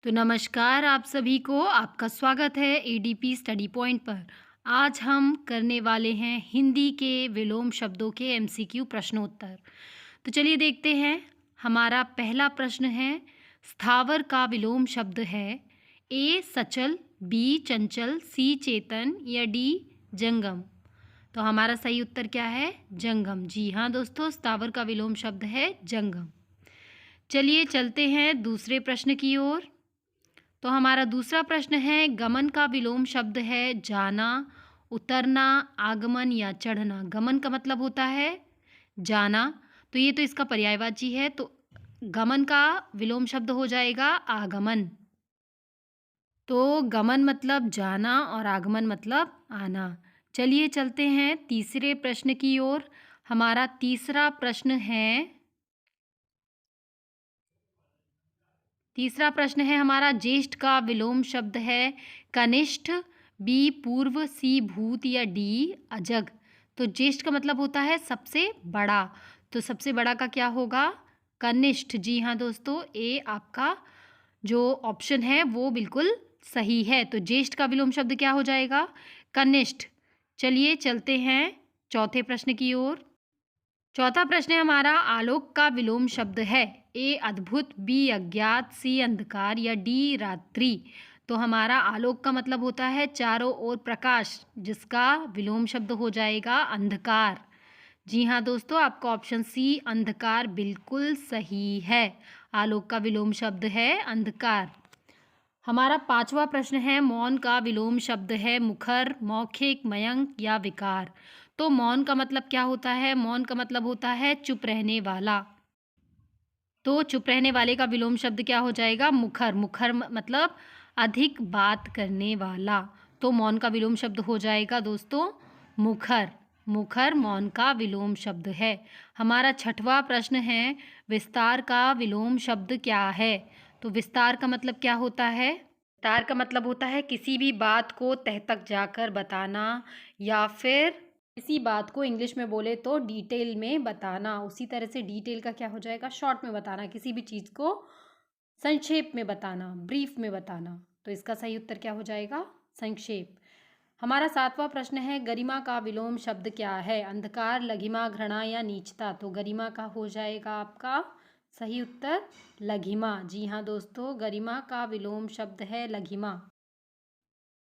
तो नमस्कार आप सभी को, आपका स्वागत है एडीपी स्टडी पॉइंट पर। आज हम करने वाले हैं हिंदी के विलोम शब्दों के एमसीक्यू प्रश्नोत्तर। तो चलिए देखते हैं। हमारा पहला प्रश्न है, स्थावर का विलोम शब्द है ए सचल, बी चंचल, सी चेतन या डी जंगम। तो हमारा सही उत्तर क्या है? जंगम। जी हाँ दोस्तों, स्थावर का विलोम शब्द है जंगम। चलिए चलते हैं दूसरे प्रश्न की ओर। तो हमारा दूसरा प्रश्न है, गमन का विलोम शब्द है जाना, उतरना, आगमन या चढ़ना। गमन का मतलब होता है जाना, तो ये तो इसका पर्यायवाची है, तो गमन का विलोम शब्द हो जाएगा आगमन। तो गमन मतलब जाना और आगमन मतलब आना। चलिए चलते हैं तीसरे प्रश्न की ओर। हमारा तीसरा प्रश्न है हमारा, ज्येष्ठ का विलोम शब्द है कनिष्ठ, बी पूर्व, सी भूत या डी अजग। तो ज्येष्ठ का मतलब होता है सबसे बड़ा, तो सबसे बड़ा का क्या होगा? कनिष्ठ। जी हाँ दोस्तों, ए आपका जो ऑप्शन है वो बिल्कुल सही है। तो ज्येष्ठ का विलोम शब्द क्या हो जाएगा? कनिष्ठ। चलिए चलते हैं चौथे प्रश्न की ओर। चौथा प्रश्न है हमारा, आलोक का विलोम शब्द है ए अद्भुत, बी अज्ञात, सी अंधकार या डी रात्रि। तो हमारा आलोक का मतलब होता है चारों ओर प्रकाश, जिसका विलोम शब्द हो जाएगा अंधकार। जी हाँ दोस्तों, आपका ऑप्शन सी अंधकार बिल्कुल सही है। आलोक का विलोम शब्द है अंधकार। हमारा पांचवा प्रश्न है, मौन का विलोम शब्द है मुखर, मौखिक, मयंक या विकार। तो मौन का मतलब क्या होता है? मौन का मतलब होता है चुप रहने वाला, तो चुप रहने वाले का विलोम शब्द क्या हो जाएगा? मुखर। मुखर मतलब अधिक बात करने वाला, तो मौन का विलोम शब्द हो जाएगा दोस्तों मुखर। मुखर मौन का विलोम शब्द है। हमारा छठवां प्रश्न है, विस्तार का विलोम शब्द क्या है? तो विस्तार का मतलब क्या होता है? विस्तार का मतलब होता है किसी भी बात को तह तक जाकर बताना, या फिर किसी बात को इंग्लिश में बोले तो डिटेल में बताना। उसी तरह से डिटेल का क्या हो जाएगा? शॉर्ट में बताना, किसी भी चीज़ को संक्षेप में बताना, ब्रीफ में बताना। तो इसका सही उत्तर क्या हो जाएगा? संक्षेप। हमारा सातवां प्रश्न है, गरिमा का विलोम शब्द क्या है? अंधकार, लघिमा, घृणा या नीचता। तो गरिमा का हो जाएगा आपका सही उत्तर लघिमा। जी हाँ दोस्तों, गरिमा का विलोम शब्द है लघिमा।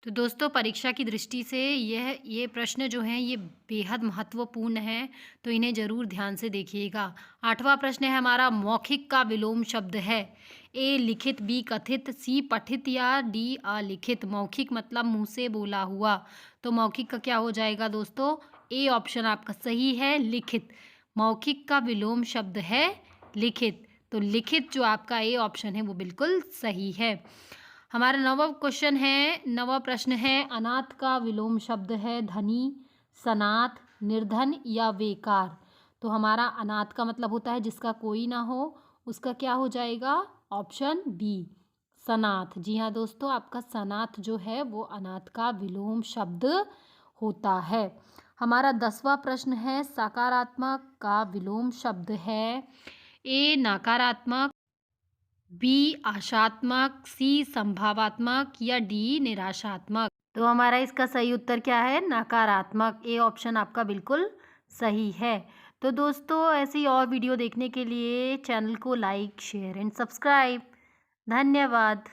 तो दोस्तों, परीक्षा की दृष्टि से ये प्रश्न जो हैं ये बेहद महत्वपूर्ण हैं, तो इन्हें ज़रूर ध्यान से देखिएगा। आठवां प्रश्न है हमारा, मौखिक का विलोम शब्द है ए लिखित, बी कथित, सी पठित या डी अलिखित। मौखिक मतलब मुंह से बोला हुआ, तो मौखिक का क्या हो जाएगा दोस्तों? ए ऑप्शन आपका सही है, लिखित। मौखिक का विलोम शब्द है लिखित, तो लिखित जो आपका ए ऑप्शन है वो बिल्कुल सही है। हमारा नवा प्रश्न है, अनाथ का विलोम शब्द है धनी, सनाथ, निर्धन या बेकार। तो हमारा अनाथ का मतलब होता है जिसका कोई ना हो, उसका क्या हो जाएगा? Option B सनाथ। जी हाँ दोस्तों, आपका सनाथ जो है वो अनाथ का विलोम शब्द होता है। हमारा 10वां प्रश्न है, सकारात्मक का विलोम शब्द है ए नकारात्मक, बी आशात्मक, सी संभावात्मक या डी निराशात्मक। तो हमारा इसका सही उत्तर क्या है? नकारात्मक। ए ऑप्शन आपका बिल्कुल सही है। तो दोस्तों, ऐसी और वीडियो देखने के लिए चैनल को लाइक, शेयर एंड सब्सक्राइब। धन्यवाद।